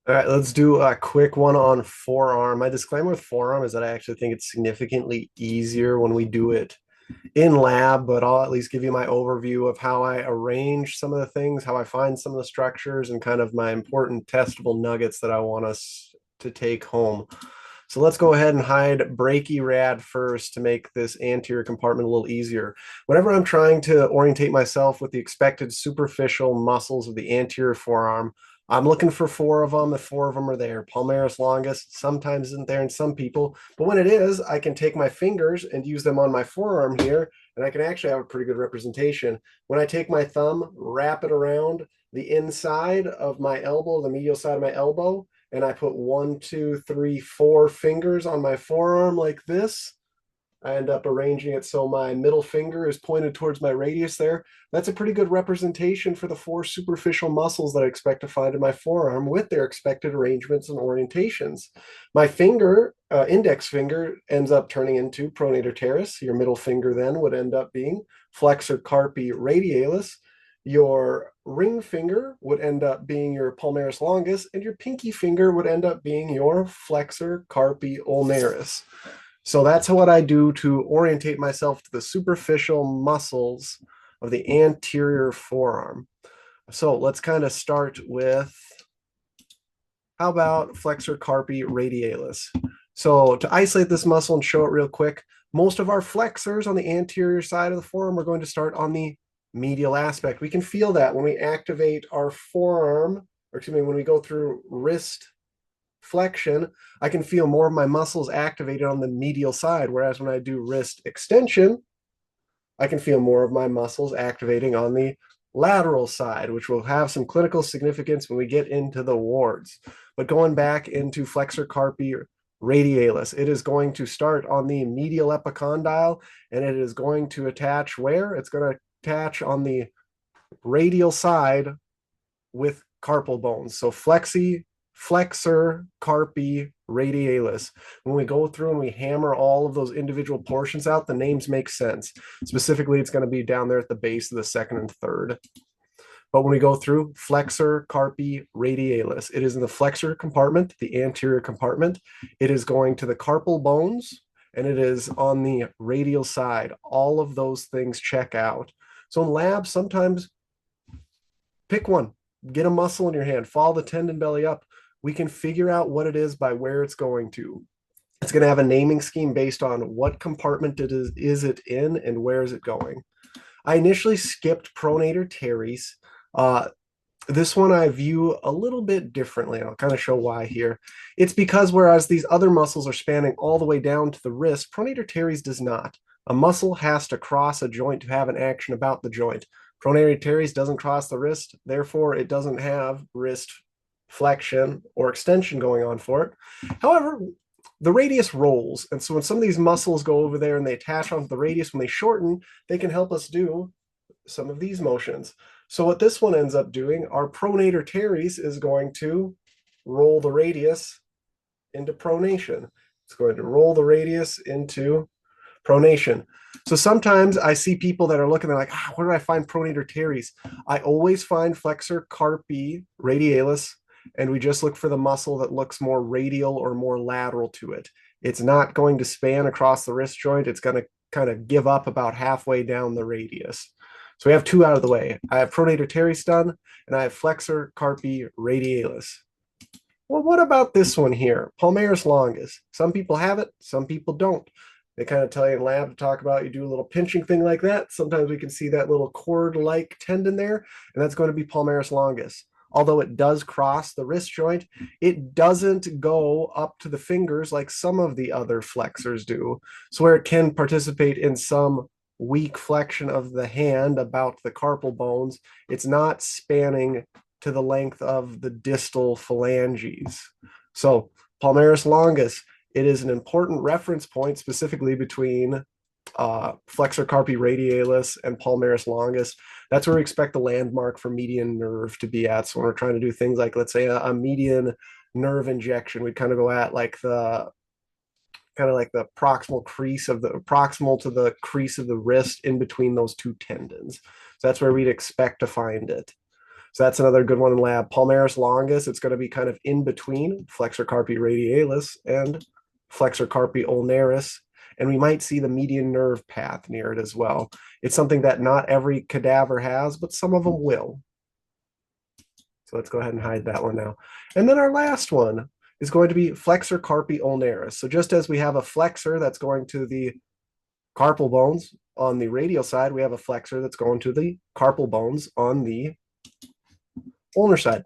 All right, let's do a quick one on forearm. My disclaimer with forearm is that I actually think it's significantly easier when we do it in lab, but I'll at least give you my overview of how I arrange some of the things, how I find some of the structures, and kind of my important testable nuggets that I want us to take home. So let's go ahead and hide brachyrad first to make this anterior compartment a little easier. Whenever I'm trying to orientate myself with the expected superficial muscles of the anterior forearm, I'm looking for four of them. The four of them are there. Palmaris longus sometimes isn't there in some people, but when it is, I can take my fingers and use them on my forearm here, and I can actually have a pretty good representation. When I take my thumb, wrap it around the inside of my elbow, the medial side of my elbow, and I put one, two, three, four fingers on my forearm like this. I end up arranging it so my middle finger is pointed towards my radius there. That's a pretty good representation for the four superficial muscles that I expect to find in my forearm with their expected arrangements and orientations. My finger, index finger, ends up turning into pronator teres. Your middle finger then would end up being flexor carpi radialis. Your ring finger would end up being your palmaris longus, and your pinky finger would end up being your flexor carpi ulnaris. So that's what I do to orientate myself to the superficial muscles of the anterior forearm. So let's kind of start with, how about flexor carpi radialis? So to isolate this muscle and show it real quick, most of our flexors on the anterior side of the forearm are going to start on the medial aspect. We can feel that when we activate our forearm, or excuse me, when we go through wrist flexion, I can feel more of my muscles activated on the medial side. Whereas when I do wrist extension, I can feel more of my muscles activating on the lateral side, which will have some clinical significance when we get into the wards. But going back into flexor carpi radialis, it is going to start on the medial epicondyle, and it is going to attach where? It's going to attach on the radial side with carpal bones. So flexor carpi radialis. When we go through and we hammer all of those individual portions out, the names make sense. Specifically, it's going to be down there at the base of the second and third. But when we go through flexor carpi radialis, it is in the flexor compartment, the anterior compartment. It is going to the carpal bones, and it is on the radial side. All of those things check out. So in labs, sometimes pick one, get a muscle in your hand, follow the tendon belly up. We can figure out what it is by where it's going to. It's going to have a naming scheme based on what compartment is it in and where is it going. I initially skipped pronator teres. This one I view a little bit differently. I'll kind of show why here. It's because whereas these other muscles are spanning all the way down to the wrist, pronator teres does not. A muscle has to cross a joint to have an action about the joint. Pronator teres doesn't cross the wrist, therefore it doesn't have wrist flexion or extension going on for it. However, the radius rolls, and so when some of these muscles go over there and they attach onto the radius, when they shorten, they can help us do some of these motions. So what this one ends up doing, our pronator teres is going to roll the radius into pronation. It's going to roll the radius into pronation. So sometimes I see people that are looking, they're like, where do I find pronator teres? I always find flexor carpi radialis, and we just look for the muscle that looks more radial or more lateral to it. It's not going to span across the wrist joint. It's going to kind of give up about halfway down the radius. So we have two out of the way. I have pronator teres done, and I have flexor carpi radialis. Well, what about this one here? Palmaris longus. Some people have it, some people don't. They kind of tell you in lab to talk about, you do a little pinching thing like that. Sometimes we can see that little cord-like tendon there, and that's going to be palmaris longus. Although it does cross the wrist joint, it doesn't go up to the fingers like some of the other flexors do. So where it can participate in some weak flexion of the hand about the carpal bones, it's not spanning to the length of the distal phalanges. So palmaris longus, it is an important reference point specifically between flexor carpi radialis and palmaris longus. That's where we expect the landmark for median nerve to be at. So when we're trying to do things like, let's say, a median nerve injection, we'd kind of go at like the proximal crease of the proximal to the crease of the wrist in between those two tendons. So that's where we'd expect to find it. So that's another good one in lab. Palmaris longus, it's going to be kind of in between flexor carpi radialis and flexor carpi ulnaris. And we might see the median nerve path near it as well. It's something that not every cadaver has, but some of them will. So let's go ahead and hide that one now. And then our last one is going to be flexor carpi ulnaris. So just as we have a flexor that's going to the carpal bones on the radial side, we have a flexor that's going to the carpal bones on the ulnar side.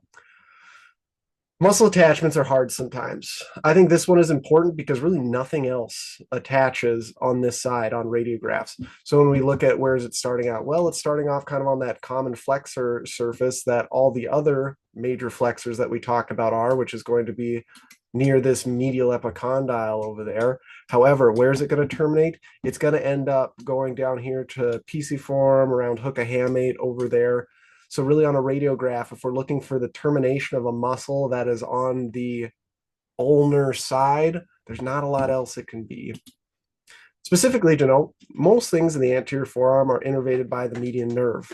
Muscle attachments are hard sometimes. I think this one is important because really nothing else attaches on this side on radiographs. So when we look at where is it starting out? Well, it's starting off kind of on that common flexor surface that all the other major flexors that we talked about are, which is going to be near this medial epicondyle over there. However, where is it going to terminate? It's going to end up going down here to pisiform around hooka hamate over there. So really on a radiograph, if we're looking for the termination of a muscle that is on the ulnar side, there's not a lot else it can be. Specifically to note, most things in the anterior forearm are innervated by the median nerve.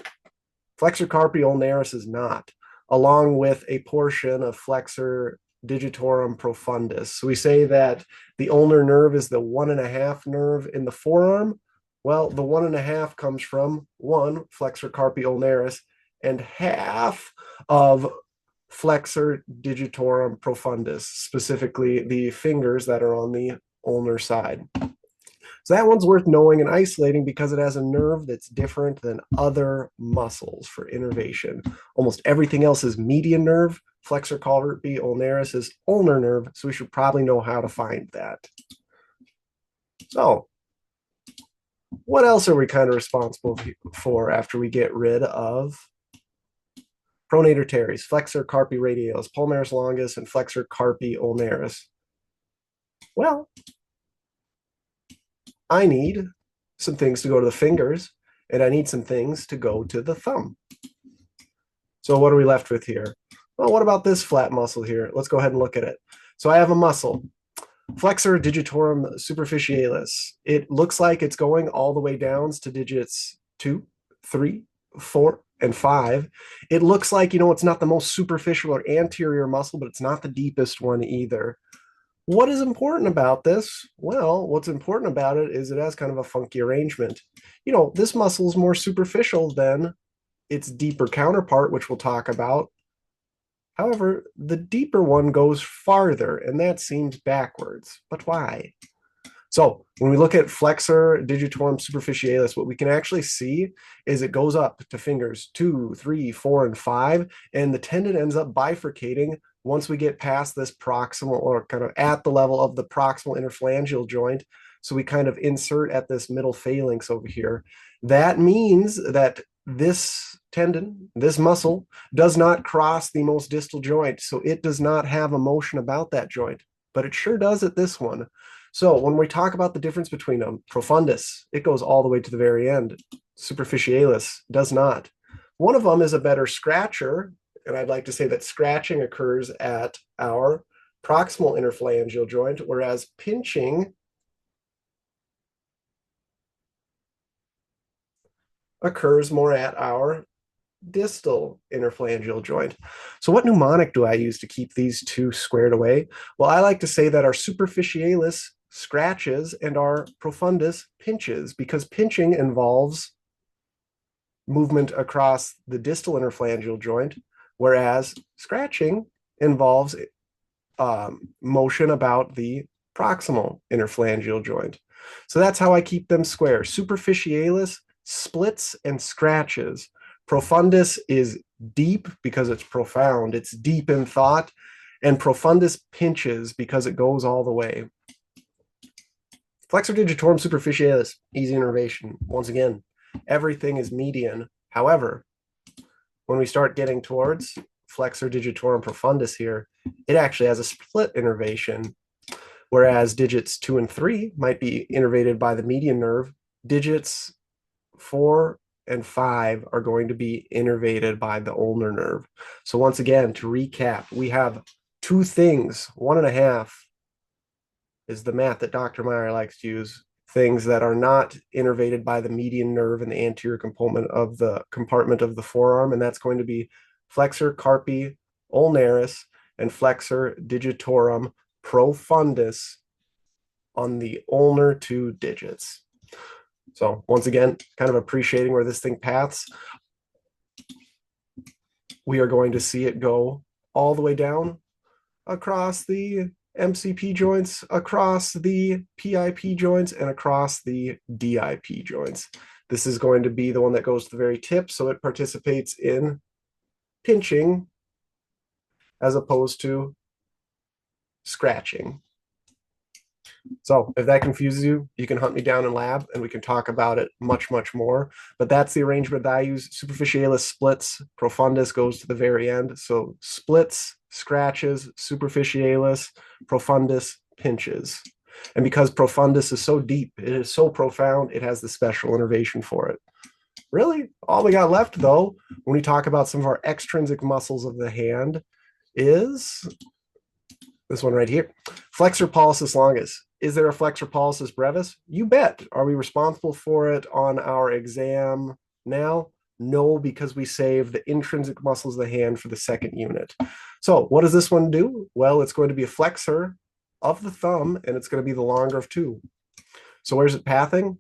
Flexor carpi ulnaris is not, along with a portion of flexor digitorum profundus. So we say that the ulnar nerve is the 1.5 nerve in the forearm. Well, the 1.5 comes from one, flexor carpi ulnaris, and half of flexor digitorum profundus, specifically the fingers that are on the ulnar side. So that one's worth knowing and isolating because it has a nerve that's different than other muscles for innervation. Almost everything else is median nerve. Flexor carpi ulnaris is ulnar nerve, so we should probably know how to find that. So what else are we kind of responsible for after we get rid of pronator teres, flexor carpi radialis, palmaris longus, and flexor carpi ulnaris? Well, I need some things to go to the fingers, and I need some things to go to the thumb. So what are we left with here? Well, what about this flat muscle here? Let's go ahead and look at it. So I have a muscle, flexor digitorum superficialis. It looks like it's going all the way down to digits 2, 3, 4, and 5. It looks like, it's not the most superficial or anterior muscle, but it's not the deepest one either. What is important about this? Well, what's important about it is it has kind of a funky arrangement. This muscle is more superficial than its deeper counterpart, which we'll talk about. However, the deeper one goes farther, and that seems backwards. But why? So when we look at flexor digitorum superficialis, what we can actually see is it goes up to fingers 2, 3, 4, and 5, and the tendon ends up bifurcating once we get past this proximal, or kind of at the level of the proximal interphalangeal joint. So we kind of insert at this middle phalanx over here. That means that this tendon, this muscle, does not cross the most distal joint, so it does not have a motion about that joint, but it sure does at this one. So when we talk about the difference between them, profundus, it goes all the way to the very end. Superficialis does not. One of them is a better scratcher, and I'd like to say that scratching occurs at our proximal interphalangeal joint, whereas pinching occurs more at our distal interphalangeal joint. So what mnemonic do I use to keep these two squared away? Well, I like to say that our superficialis scratches and our profundus pinches, because pinching involves movement across the distal interphalangeal joint, whereas scratching involves motion about the proximal interphalangeal joint. So that's how I keep them square. Superficialis splits and scratches. Profundus is deep because it's profound. It's deep in thought. And profundus pinches because it goes all the way. Flexor digitorum superficialis, easy innervation. Once again, everything is median. However, when we start getting towards flexor digitorum profundus here, it actually has a split innervation, whereas digits 2 and 3 might be innervated by the median nerve. Digits 4 and 5 are going to be innervated by the ulnar nerve. So once again, to recap, we have two things. 1.5 is the math that Dr. Meyer likes to use. Things that are not innervated by the median nerve in the anterior compartment of the forearm, and that's going to be flexor carpi ulnaris and flexor digitorum profundus on the ulnar 2 digits. So once again, kind of appreciating where this thing paths, we are going to see it go all the way down across the MCP joints, across the PIP joints, and across the DIP joints. This is going to be the one that goes to the very tip, so it participates in pinching as opposed to scratching. So if that confuses you, you can hunt me down in lab and we can talk about it much, much more. But that's the arrangement that I use. Superficialis splits, profundus goes to the very end. So splits, scratches, superficialis, profundus pinches. And because profundus is so deep, it is so profound, it has the special innervation for it. Really, all we got left, though, when we talk about some of our extrinsic muscles of the hand is this one right here. Flexor pollicis longus. Is there a flexor pollicis brevis? You bet. Are we responsible for it on our exam now? No, because we save the intrinsic muscles of the hand for the second unit. So what does this one do? Well, it's going to be a flexor of the thumb, and it's going to be the longer of two. So where's it pathing?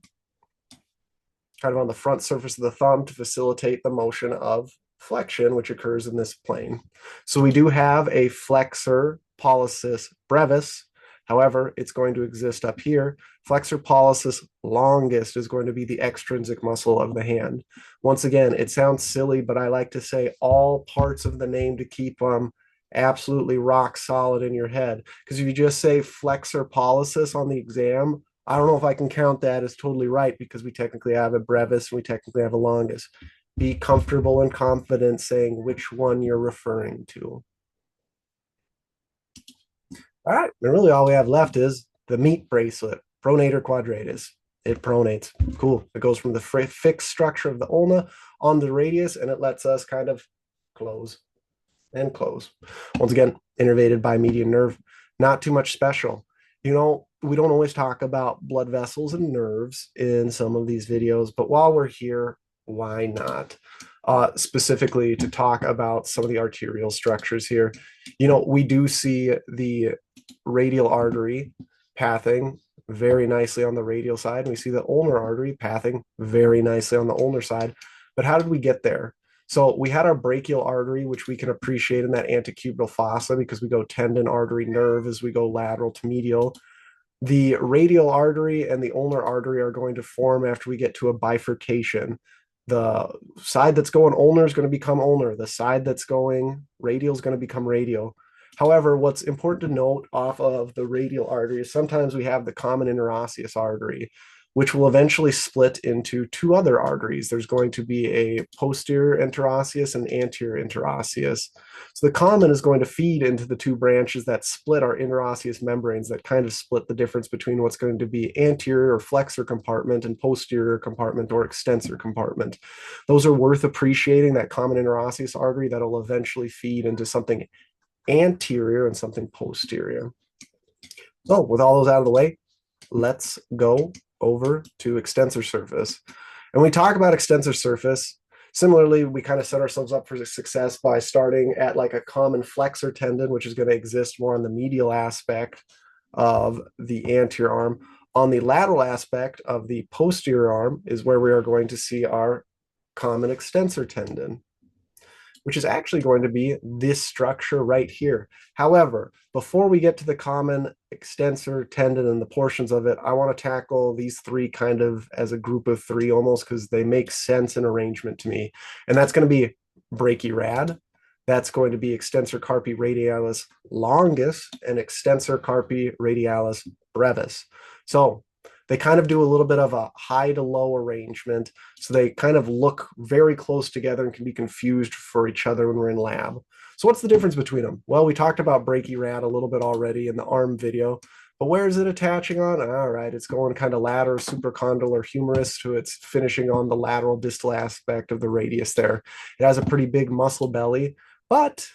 Kind of on the front surface of the thumb to facilitate the motion of flexion, which occurs in this plane. So we do have a flexor pollicis brevis. However, it's going to exist up here. Flexor pollicis longus is going to be the extrinsic muscle of the hand. Once again, it sounds silly, but I like to say all parts of the name to keep them absolutely rock solid in your head. Because if you just say flexor pollicis on the exam, I don't know if I can count that as totally right because we technically have a brevis and we technically have a longus. Be comfortable and confident saying which one you're referring to. All right, and really all we have left is the meat bracelet, pronator quadratus. It pronates. Cool. It goes from the fixed structure of the ulna on the radius, and it lets us kind of close and close. Once again, innervated by median nerve. Not too much special. You know, we don't always talk about blood vessels and nerves in some of these videos, but while we're here, why not? Specifically to talk about some of the arterial structures here. You know, we do see the radial artery pathing very nicely on the radial side, and we see the ulnar artery pathing very nicely on the ulnar side. But how did we get there? So we had our brachial artery, which we can appreciate in that antecubital fossa because we go tendon, artery, nerve as we go lateral to medial. The radial artery and the ulnar artery are going to form after we get to a bifurcation. The side that's going ulnar is going to become ulnar. The side that's going radial is going to become radial. However, what's important to note off of the radial artery is sometimes we have the common interosseous artery, which will eventually split into two other arteries. There's going to be a posterior interosseous and anterior interosseous. So the common is going to feed into the two branches that split our interosseous membranes that kind of split the difference between what's going to be anterior or flexor compartment and posterior compartment or extensor compartment. Those are worth appreciating, that common interosseous artery that'll eventually feed into something anterior and something posterior. So with all those out of the way, let's go over to extensor surface. And when we talk about extensor surface, similarly, we kind of set ourselves up for success by starting at like a common flexor tendon, which is going to exist more on the medial aspect of the anterior arm. On the lateral aspect of the posterior arm is where we are going to see our common extensor tendon, which is actually going to be this structure right here. However, before we get to the common extensor tendon and the portions of it, I want to tackle these three kind of as a group of three almost because they make sense in arrangement to me. And that's going to be brachyrad, that's going to be extensor carpi radialis longus, and extensor carpi radialis brevis. So they kind of do a little bit of a high to low arrangement. So they kind of look very close together and can be confused for each other when we're in lab. So what's the difference between them? Well, we talked about brachyrad a little bit already in the arm video, but where is it attaching on? All right, it's going kind of lateral, supracondylar humerus to its finishing on the lateral distal aspect of the radius there. It has a pretty big muscle belly, but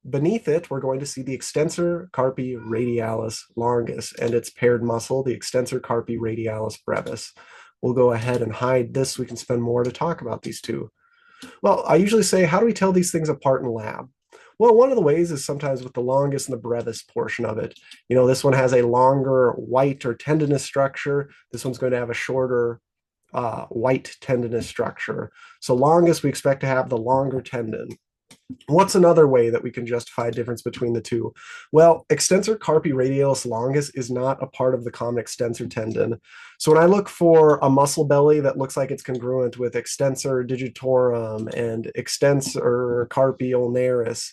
beneath it, we're going to see the extensor carpi radialis longus and its paired muscle, the extensor carpi radialis brevis. We'll go ahead and hide this so we can spend more to talk about these two. Well, I usually say, how do we tell these things apart in lab? Well, one of the ways is sometimes with the longest and the breadest portion of it. This one has a longer white or tendinous structure. This one's going to have a shorter white tendinous structure. So longest, we expect to have the longer tendon. What's another way that we can justify a difference between the two? Well, extensor carpi radialis longus is not a part of the common extensor tendon. So when I look for a muscle belly that looks like it's congruent with extensor digitorum and extensor carpi ulnaris,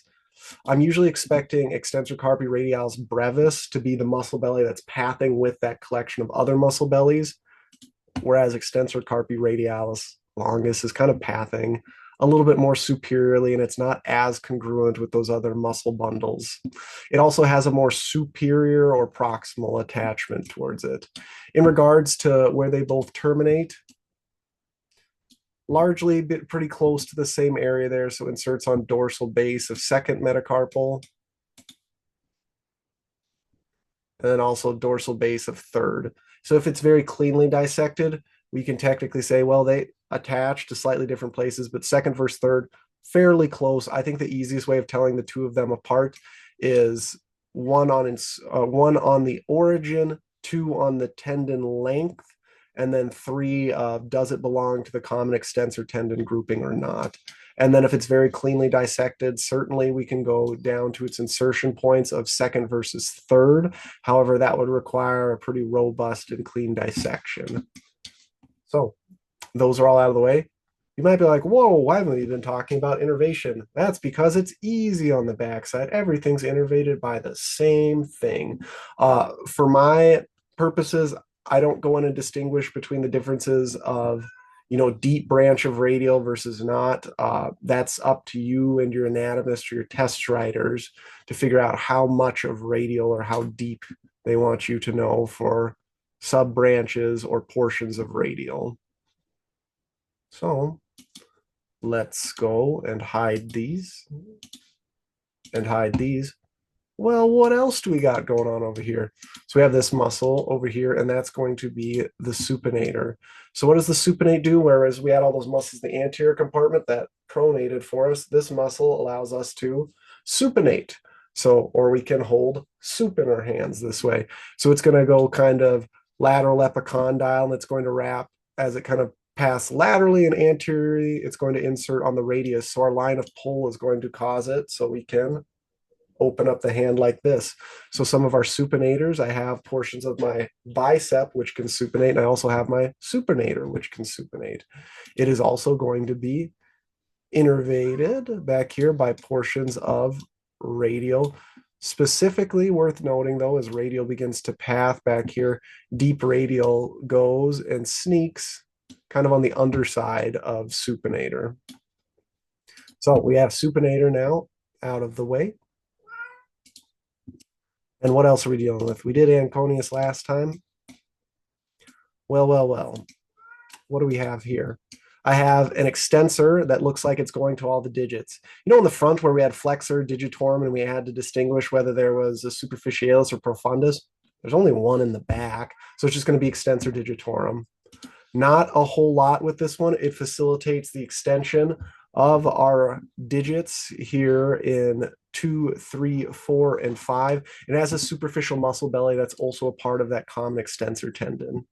I'm usually expecting extensor carpi radialis brevis to be the muscle belly that's pathing with that collection of other muscle bellies, whereas extensor carpi radialis longus is kind of pathing a little bit more superiorly, and it's not as congruent with those other muscle bundles. It also has a more superior or proximal attachment towards it. In regards to where they both terminate, largely pretty close to the same area there. So inserts on dorsal base of second metacarpal, and then also dorsal base of third. So if it's very cleanly dissected, we can technically say, well, they attach to slightly different places, but second versus third, fairly close. I think the easiest way of telling the two of them apart is one on the origin, two on the tendon length, and then three, does it belong to the common extensor tendon grouping or not? And then if it's very cleanly dissected, certainly we can go down to its insertion points of second versus third. However, that would require a pretty robust and clean dissection. So those are all out of the way. You might be like, whoa, why haven't we been talking about innervation? That's because it's easy on the backside. Everything's innervated by the same thing. For my purposes, I don't go in and distinguish between the differences of deep branch of radial versus not. That's up to you and your anatomist or your test writers to figure out how much of radial or how deep they want you to know for sub branches or portions of radial. So let's go and hide these and hide these. Well, what else do we got going on over here? So we have this muscle over here, and that's going to be the supinator. So what does the supinate do? Whereas we had all those muscles in the anterior compartment that pronated for us, this muscle allows us to supinate. So, or we can hold soup in our hands this way. So it's going to go kind of lateral epicondyle, and it's going to wrap as it kind of pass laterally and anteriorly. It's going to insert on the radius. So our line of pull is going to cause it. So we can open up the hand like this. So some of our supinators, I have portions of my bicep, which can supinate, and I also have my supinator, which can supinate. It is also going to be innervated back here by portions of radial. Specifically worth noting, though, as radial begins to path back here, deep radial goes and sneaks kind of on the underside of supinator. So we have supinator now out of the way. And what else are we dealing with? We did Anconius last time. Well. What do we have here? I have an extensor that looks like it's going to all the digits. In the front where we had flexor, digitorum, and we had to distinguish whether there was a superficialis or profundus, there's only one in the back. So it's just going to be extensor digitorum. Not a whole lot with this one. It facilitates the extension of our digits here in 2, 3, 4, and 5. It has a superficial muscle belly that's also a part of that common extensor tendon.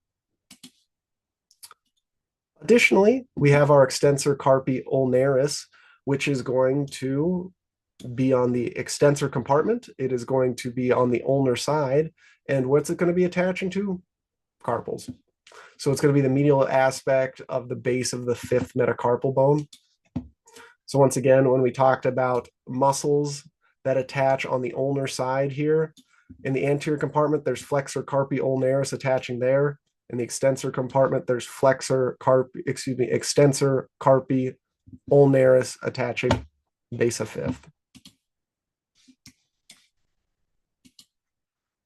Additionally, we have our extensor carpi ulnaris, which is going to be on the extensor compartment. It is going to be on the ulnar side. And what's it going to be attaching to? Carpals. So it's going to be the medial aspect of the base of the fifth metacarpal bone. So once again, when we talked about muscles that attach on the ulnar side here, in the anterior compartment, there's flexor carpi ulnaris attaching there. In the extensor compartment, there's extensor carpi ulnaris attaching base of fifth.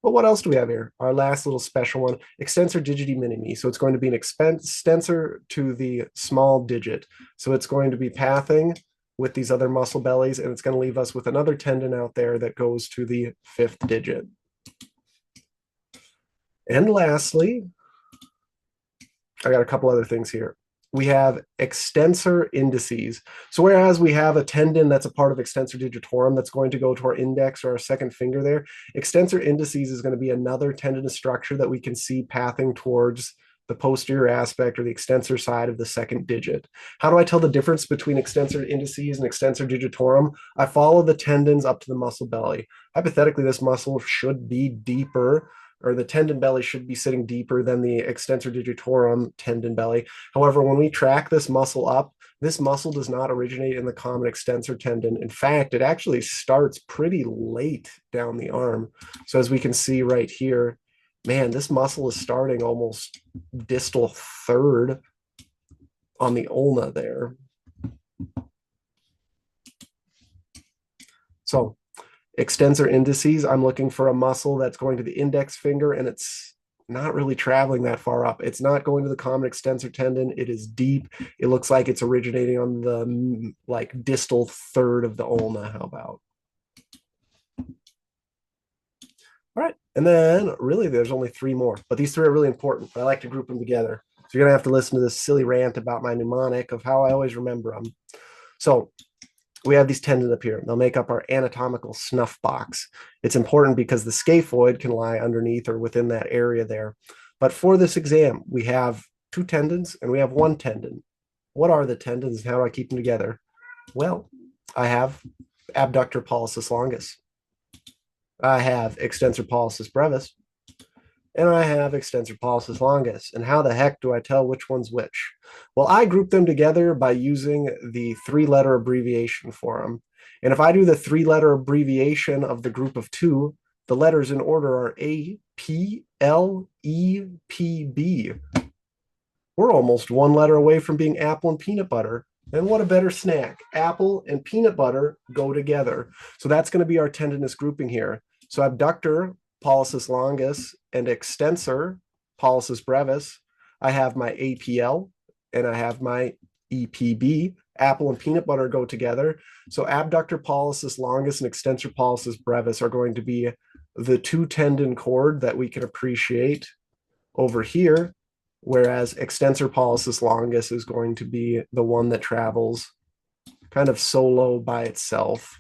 But what else do we have here? Our last little special one, extensor digiti minimi. So it's going to be an extensor to the small digit. So it's going to be pathing with these other muscle bellies, and it's going to leave us with another tendon out there that goes to the fifth digit. And lastly, I got a couple other things here. we have extensor indices. So whereas we have a tendon that's a part of extensor digitorum that's going to go to our index or our second finger there, extensor indices is going to be another tendinous structure that we can see pathing towards the posterior aspect or the extensor side of the second digit. How do I tell the difference between extensor indices and extensor digitorum? I follow the tendons up to the muscle belly. Hypothetically, this muscle should be deeper, or the tendon belly should be sitting deeper than the extensor digitorum tendon belly. However, when we track this muscle up, this muscle does not originate in the common extensor tendon. In fact, it actually starts pretty late down the arm. So as we can see right here, man, this muscle is starting almost distal third on the ulna there. So extensor indices, I'm looking for a muscle that's going to the index finger and it's not really traveling that far up. It's not going to the common extensor tendon. It is deep. It looks like it's originating on the like distal third of the ulna. How about? All right. And then really there's only three more, but these three are really important. But I like to group them together. So you're going to have to listen to this silly rant about my mnemonic of how I always remember them. So we have these tendons up here. They'll make up our anatomical snuff box. It's important because the scaphoid can lie underneath or within that area there. But for this exam, we have two tendons and we have one tendon. What are the tendons and how do I keep them together? Well, I have abductor pollicis longus. I have extensor pollicis brevis. And I have extensor pollicis longus. And how the heck do I tell which one's which? Well, I group them together by using the three-letter abbreviation for them. And if I do the three-letter abbreviation of the group of two, the letters in order are A, P, L, E, P, B. We're almost one letter away from being apple and peanut butter. And what a better snack. Apple and peanut butter go together. So that's going to be our tendinous grouping here. So abductor pollicis longus and extensor pollicis brevis, I have my APL and I have my EPB. Apple and peanut butter go together. So abductor pollicis longus and extensor pollicis brevis are going to be the two tendon cord that we can appreciate over here, whereas extensor pollicis longus is going to be the one that travels kind of solo by itself.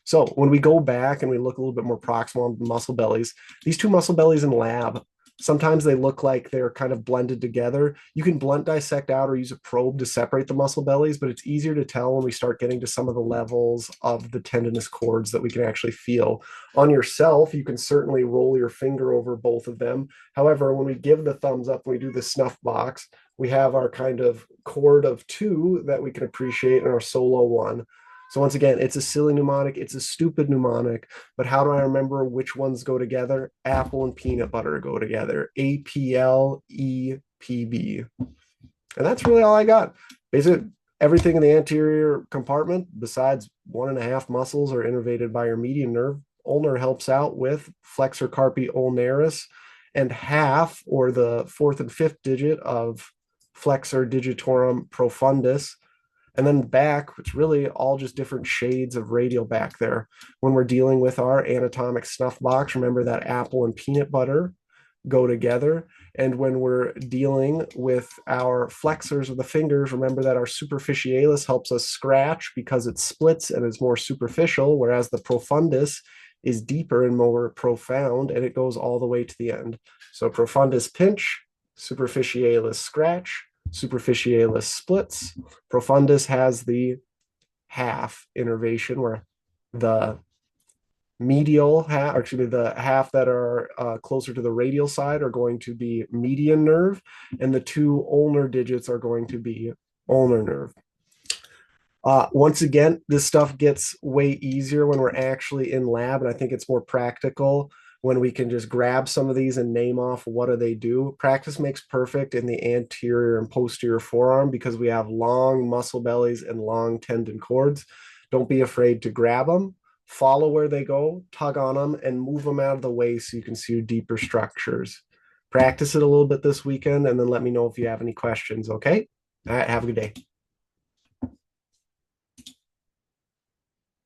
So when we go back and we look a little bit more proximal on muscle bellies, these two muscle bellies in lab, sometimes they look like they're kind of blended together. You can blunt dissect out or use a probe to separate the muscle bellies, but it's easier to tell when we start getting to some of the levels of the tendinous cords that we can actually feel. On yourself, you can certainly roll your finger over both of them. However, when we give the thumbs up, when we do the snuff box, we have our kind of cord of two that we can appreciate and our solo one. So once again, it's a silly mnemonic. It's a stupid mnemonic. But how do I remember which ones go together? Apple and peanut butter go together. APLEPB. And that's really all I got. Basically, everything in the anterior compartment, besides 1.5 muscles, are innervated by your median nerve. Ulnar helps out with flexor carpi ulnaris, and half, or the fourth and fifth digit of flexor digitorum profundus. And then back, it's really all just different shades of radial back there. When we're dealing with our anatomic snuff box, remember that apple and peanut butter go together. And when we're dealing with our flexors of the fingers, remember that our superficialis helps us scratch because it splits and is more superficial, whereas the profundus is deeper and more profound, and it goes all the way to the end. So profundus pinch, superficialis scratch, superficialis splits. Profundus has the half innervation where the medial half, or actually the half that are closer to the radial side are going to be median nerve, and the two ulnar digits are going to be ulnar nerve. Once again, this stuff gets way easier when we're actually in lab, and I think it's more practical when we can just grab some of these and name off what do they do. Practice makes perfect in the anterior and posterior forearm because we have long muscle bellies and long tendon cords. Don't be afraid to grab them, follow where they go, tug on them, and move them out of the way so you can see your deeper structures. Practice it a little bit this weekend, and then let me know if you have any questions, okay? All right, have a good day.